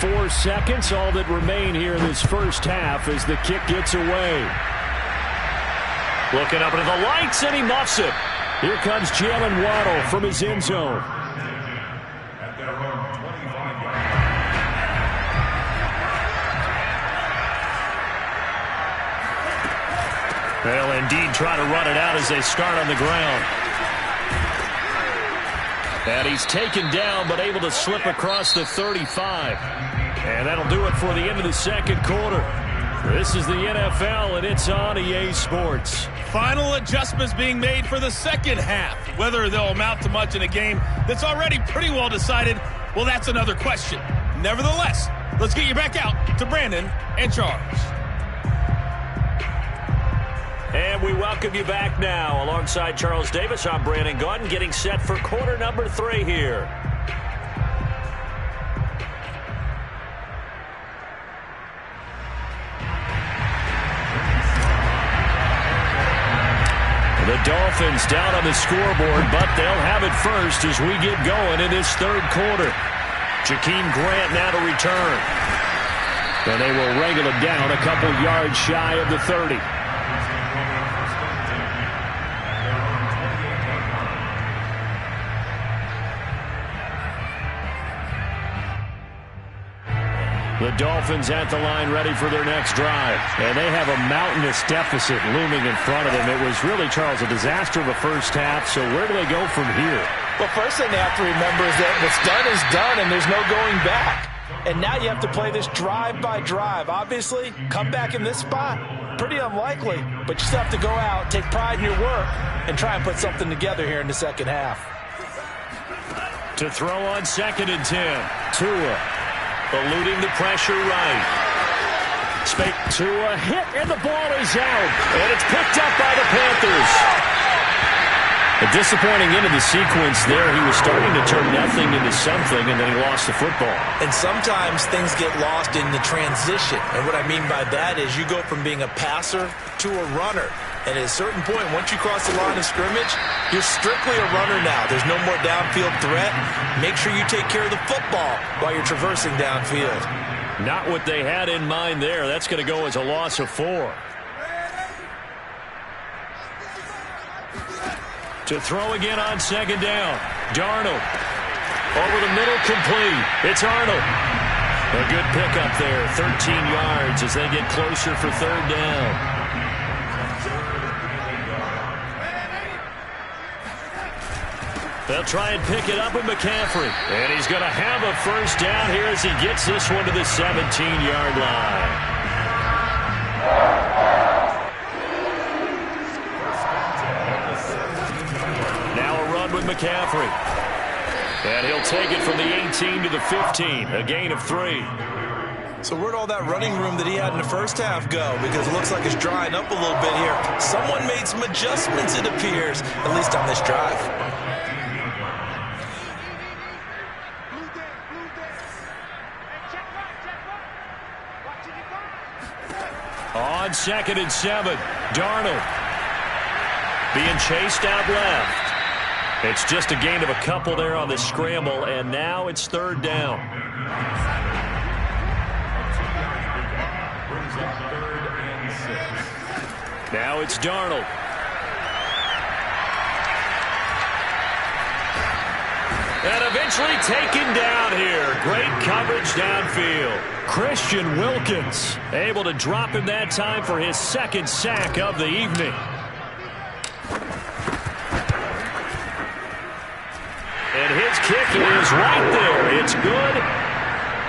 4 seconds, all that remain here in this first half as the kick gets away. Looking up into the lights, and he muffs it. Here comes Jalen Waddle from his end zone. They'll indeed try to run it out as they start on the ground. And he's taken down, but able to slip across the 35. And that'll do it for the end of the second quarter. This is the NFL, and it's on EA Sports. Final adjustments being made for the second half. Whether they'll amount to much in a game that's already pretty well decided, well, that's another question. Nevertheless, let's get you back out to Brandon and Charles. And we welcome you back now. Alongside Charles Davis, I'm Brandon Gaudin, getting set for quarter number 3 here. The Dolphins down on the scoreboard, but they'll have it first as we get going in this third quarter. Jakeem Grant now to return. And they will wrangle him down a couple yards shy of the 30. The Dolphins at the line ready for their next drive. And they have a mountainous deficit looming in front of them. It was really, Charles, a disaster of a first half. So where do they go from here? Well, first thing they have to remember is that what's done is done and there's no going back. And now you have to play this drive by drive. Obviously, come back in this spot, pretty unlikely. But you still have to go out, take pride in your work, and try and put something together here in the second half. To throw on 2nd and 10. Tua. Eluding the pressure right. Spake to a hit, and the ball is out. And it's picked up by the Panthers. A disappointing end of the sequence there. He was starting to turn nothing into something, and then he lost the football. And sometimes things get lost in the transition. And what I mean by that is you go from being a passer to a runner. And at a certain point, once you cross the line of scrimmage, you're strictly a runner now. There's no more downfield threat. Make sure you take care of the football while you're traversing downfield. Not what they had in mind there. That's going to go as a loss of 4. To throw again on 2nd down. Darnold. Over the middle, complete. It's Arnold. A good pickup there. 13 yards as they get closer for 3rd down. They'll try and pick it up with McCaffrey. And he's going to have a first down here as he gets this one to the 17-yard line. Now a run with McCaffrey. And he'll take it from the 18 to the 15. A gain of 3. So where'd all that running room that he had in the first half go? Because it looks like it's drying up a little bit here. Someone made some adjustments, it appears, at least on this drive. On 2nd and 7, Darnold being chased out left. It's just a gain of a couple there on the scramble, and now it's 3rd down. Now it's Darnold. And eventually taken down here. Great coverage downfield. Christian Wilkins able to drop him that time for his 2nd sack of the evening. And his kick is right there. It's good.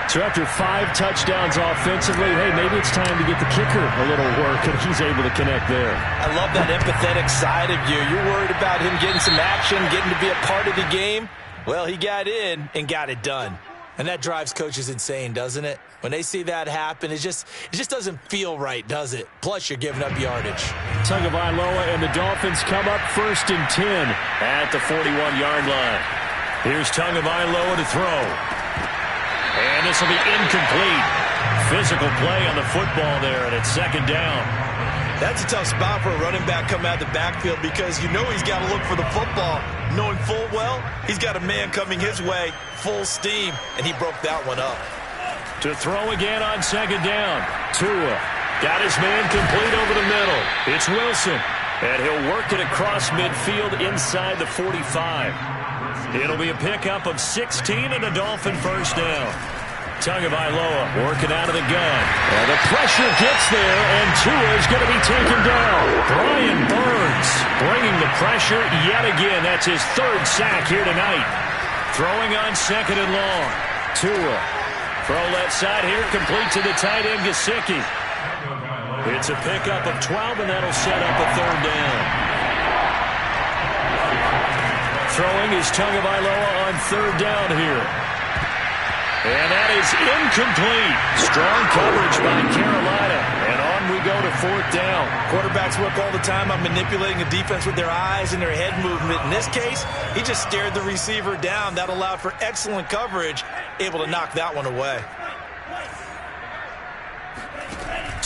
So after 5 touchdowns offensively, hey, maybe it's time to get the kicker a little work, and he's able to connect there. I love that empathetic side of you. You're worried about him getting some action, getting to be a part of the game. Well, he got in and got it done. And that drives coaches insane, doesn't it? When they see that happen, it just doesn't feel right, does it? Plus, you're giving up yardage. Tagovailoa and the Dolphins come up 1st and 10 at the 41-yard line. Here's Tagovailoa to throw. And this will be incomplete. Physical play on the football there, and it's 2nd down. That's a tough spot for a running back coming out of the backfield because you know he's got to look for the football, knowing full well he's got a man coming his way, full steam, and he broke that one up. To throw again on second down. Tua got his man complete over the middle. It's Wilson. And he'll work it across midfield inside the 45. It'll be a pickup of 16 and a Dolphin first down. Tagovailoa working out of the gun. And the pressure gets there, and Tua is going to be taken down. Brian Burns bringing the pressure yet again. That's his third sack here tonight. Throwing on second and long. Tua. Throw left side here, complete to the tight end, Gesicki. It's a pickup of 12, and that'll set up a third down. Throwing is Tagovailoa on third down here. And that is incomplete. Strong coverage by Carolina. And on we go to fourth down. Quarterbacks work all the time on manipulating a defense with their eyes and their head movement. In this case, he just stared the receiver down. That allowed for excellent coverage, able to knock that one away.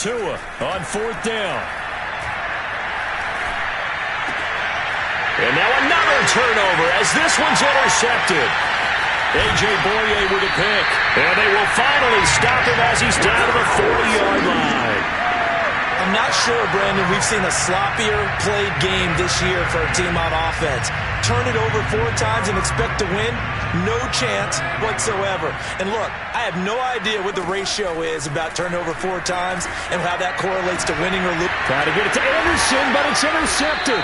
Tua on fourth down. And now another turnover as this one's intercepted. A.J. Boye with a pick. And they will finally stop him as he's down to the 40-yard line. I'm not sure, Brandon, we've seen a sloppier played game this year for a team on offense. Turn it over 4 times and expect to win? No chance whatsoever. And look, I have no idea what the ratio is about turning over 4 times and how that correlates to winning or losing. Trying to get it to Anderson, but it's intercepted.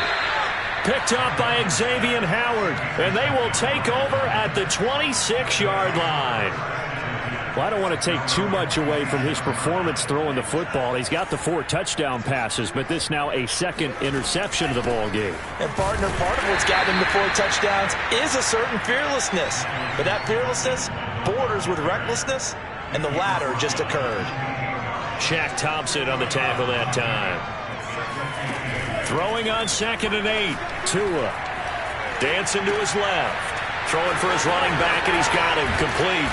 Picked up by Xavier Howard, and they will take over at the 26-yard line. Well, I don't want to take too much away from his performance throwing the football. He's got the 4 touchdown passes, but this now a second interception of the ball game. And partner, part of what's got him to 4 touchdowns is a certain fearlessness. But that fearlessness borders with recklessness, and the latter just occurred. Shaq Thompson on the tackle that time. Throwing on second and 8. Tua dancing to his left. Throwing for his running back, and he's got him complete.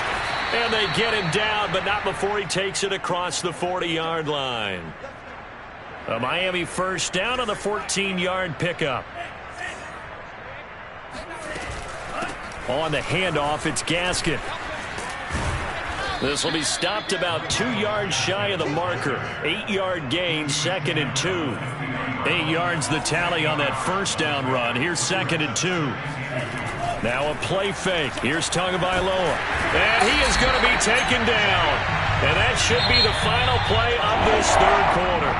And they get him down, but not before he takes it across the 40-yard line. A Miami first down on the 14-yard pickup. On the handoff, it's Gaskin. This will be stopped about 2 yards shy of the marker. 8-yard gain, second and 2. 8 yards the tally on that first down run. Here's second and 2. Now a play fake. Here's Tagovailoa. And he is going to be taken down. And that should be the final play of this third quarter.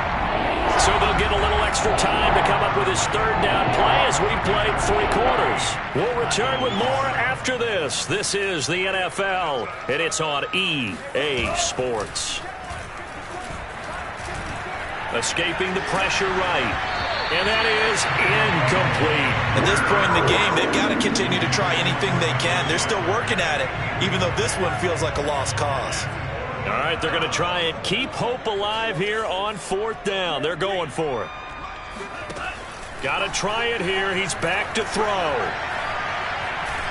So they'll get a little extra time to come up with his third down play as we played 3 quarters. We'll return with more after this. This is the NFL, and it's on EA Sports. Escaping the pressure right. And that is incomplete. At this point in the game, they've got to continue to try anything they can. They're still working at it, even though this one feels like a lost cause. All right, they're going to try and keep hope alive here on fourth down. They're going for it. Got to try it here. He's back to throw.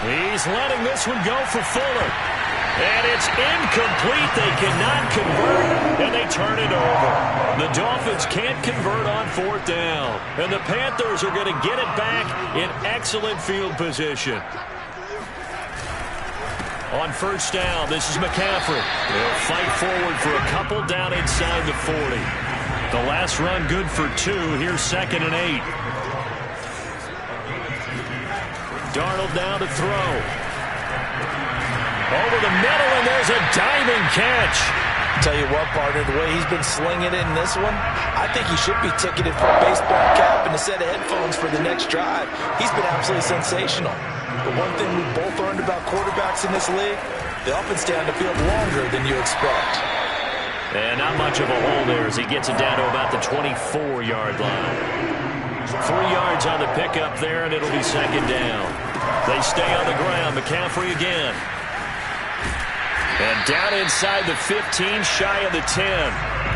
He's letting this one go for Fuller. And it's incomplete. They cannot convert, and they turn it over. The Dolphins can't convert on fourth down. And the Panthers are going to get it back in excellent field position. On first down, this is McCaffrey. They'll fight forward for a couple down inside the 40. The last run good for 2. Here's second and 8. Darnold now to throw. Over the middle, and there's a diving catch. Tell you what, partner, the way he's been slinging it in this one, I think he should be ticketed for a baseball cap and a set of headphones for the next drive. He's been absolutely sensational. But one thing we've both learned about quarterbacks in this league, they often stay on the field longer than you expect. And not much of a hole there as he gets it down to about the 24-yard line. 3 yards on the pickup there, and it'll be second down. They stay on the ground. McCaffrey again. And down inside the 15, shy of the 10.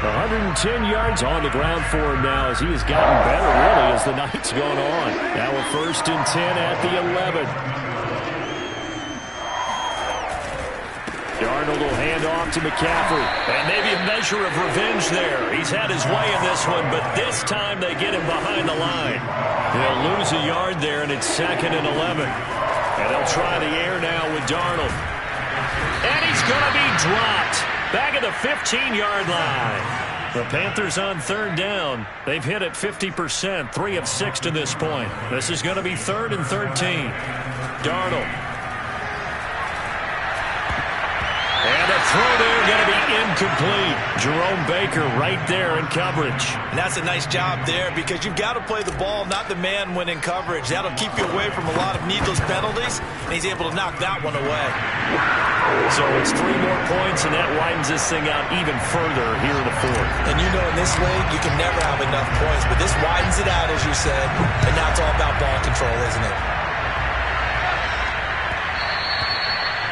110 yards on the ground for him now as he has gotten better, really, as the night's gone on. Now a first and 10 at the 11. Darnold will hand off to McCaffrey. And maybe a measure of revenge there. He's had his way in this one, but this time they get him behind the line. They'll lose a yard there, and it's second and 11. And they'll try the air now with Darnold. And he's going to be dropped. back at the 15-yard line. The Panthers on third down. They've hit it 50%, 3 of 6 to this point. This is going to be 3rd and 13. Darnold. And the throw there going to be incomplete. Jerome Baker right there in coverage. And that's a nice job there because you've got to play the ball, not the man when in coverage. That'll keep you away from a lot of needless penalties, and he's able to knock that one away. So it's 3 more points, and that widens this thing out even further here in the 4th. And you know in this league, you can never have enough points, but this widens it out, as you said, and now it's all about ball control, isn't it?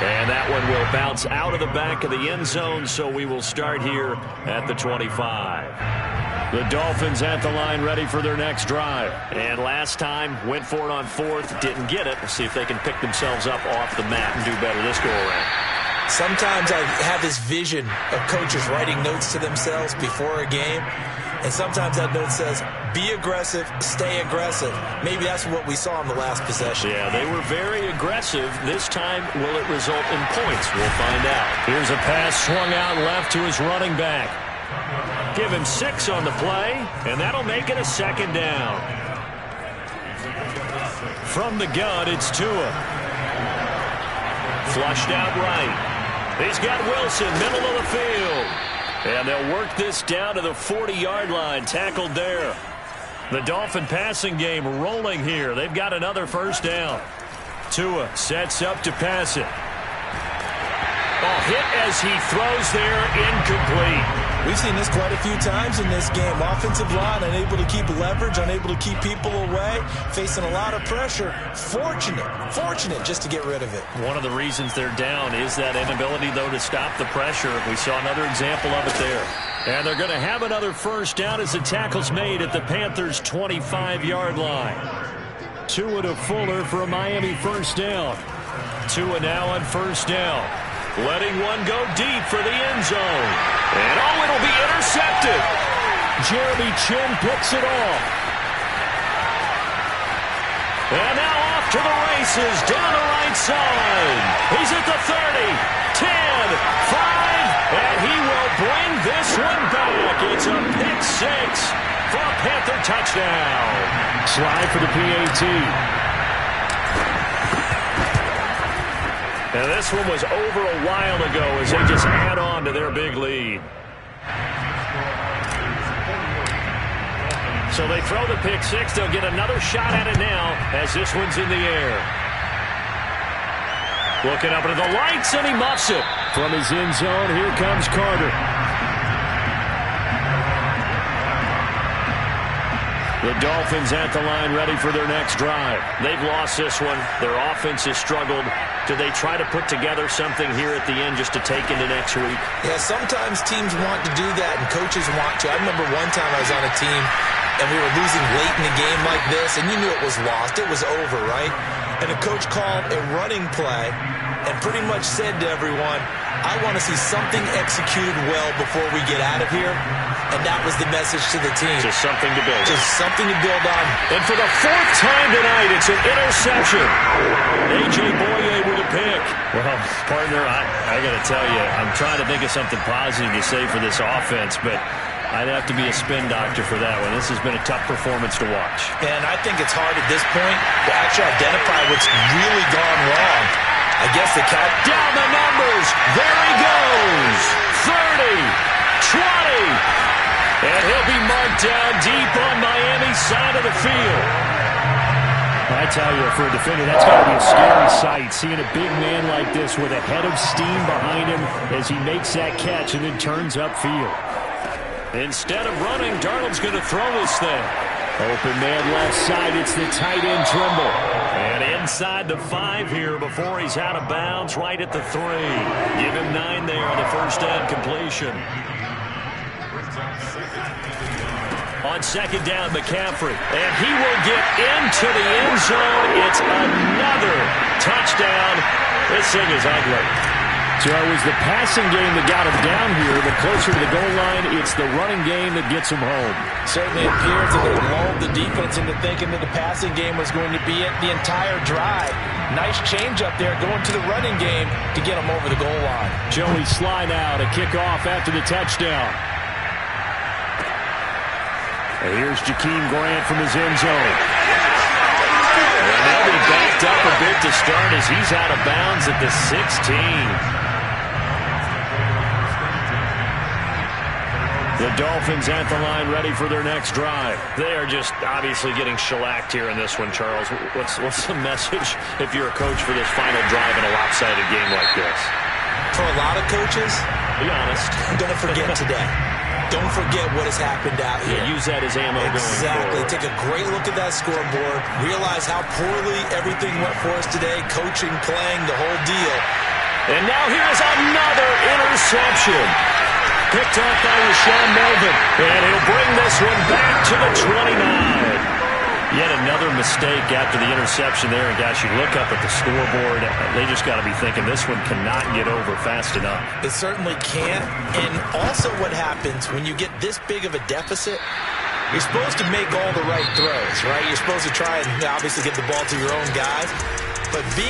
And that one will bounce out of the back of the end zone, so we will start here at the 25. The Dolphins at the line ready for their next drive. And last time, went for it on 4th, didn't get it. Let's see if they can pick themselves up off the mat and do better this go-around. Sometimes I have this vision of coaches writing notes to themselves before a game, and sometimes that note says, be aggressive, stay aggressive. Maybe that's what we saw in the last possession. Yeah, they were very aggressive. This time, will it result in points? We'll find out. Here's a pass swung out left to his running back. Give him 6 on the play, and that'll make it a 2nd down. From the gun, it's Tua. Flushed out right. He's got Wilson, middle of the field. And they'll work this down to the 40-yard line, tackled there. The Dolphin passing game rolling here. They've got another 1st down. Tua sets up to pass it. Hit as he throws there, incomplete. We've seen this quite a few times in this game. Offensive line unable to keep leverage, unable to keep people away, facing a lot of pressure. Fortunate just to get rid of it. One of the reasons they're down is that inability, though, to stop the pressure. We saw another example of it there. And they're going to have another 1st down as the tackle's made at the Panthers' 25-yard line. Tua to Fuller for a Miami 1st down. Tua now on 1st down. Letting one go deep for the end zone. And it'll be intercepted. Jeremy Chinn picks it off. And now off to the races down the right side. He's at the 30, 10, 5, and he will bring this one back. It's a pick 6 for a Panther touchdown. Slide for the PAT. And this one was over a while ago as they just add on to their big lead. So they throw the pick 6. They'll get another shot at it now as this one's in the air. Looking up into the lights, and he muffs it. From his end zone, here comes Carter. The Dolphins at the line ready for their next drive. They've lost this one. Their offense has struggled. Do they try to put together something here at the end just to take into next week? Yeah, sometimes teams want to do that and coaches want to. I remember one time I was on a team and we were losing late in the game like this, and you knew it was lost. It was over, right? And the coach called a running play and pretty much said to everyone, I want to see something executed well before we get out of here. And that was the message to the team. Just something to build on. Just something to build on. And for the 4th time tonight, it's an interception. A.J. Boye with a pick. Well, partner, I got to tell you, I'm trying to think of something positive to say for this offense, but I'd have to be a spin doctor for that one. This has been a tough performance to watch. And I think it's hard at this point to actually identify what's really gone wrong. I guess the count. Down the numbers. There he goes. 30, 20. And he'll be marked down deep on Miami's side of the field. I tell you, for a defender, that's got to be a scary sight, seeing a big man like this with a head of steam behind him as he makes that catch and then turns upfield. Instead of running, Darnold's going to throw this thing. Open man left side, it's the tight end Trimble. And inside the 5 here before he's out of bounds, right at the 3. Give him 9 there on the 1st down completion. On 2nd down, McCaffrey. And he will get into the end zone. It's another touchdown. This thing is ugly. So it was the passing game that got him down here. The closer to the goal line, it's the running game that gets him home. Certainly appears that they lulled the defense into thinking that the passing game was going to be it the entire drive. Nice change up there going to the running game to get him over the goal line. Joey Sly now to kick off after the touchdown. And here's Jakeem Grant from his end zone. And they'll be backed up a bit to start as he's out of bounds at the 16. The Dolphins at the line ready for their next drive. They are just obviously getting shellacked here in this one, Charles. What's the message if you're a coach for this final drive in a lopsided game like this? For a lot of coaches, be honest, don't forget today. Don't forget what has happened out here. Yeah, use that as ammo going forward. Exactly. Take a great look at that scoreboard. Realize how poorly everything went for us today. Coaching, playing, the whole deal. And now here's another interception. Picked up by Rashaan Melvin. And he'll bring this one back to the 29. Yet another mistake after the interception there. And, gosh, you look up at the scoreboard. They just got to be thinking this one cannot get over fast enough. It certainly can't. And also what happens when you get this big of a deficit, you're supposed to make all the right throws, right? You're supposed to try and obviously get the ball to your own guys. But being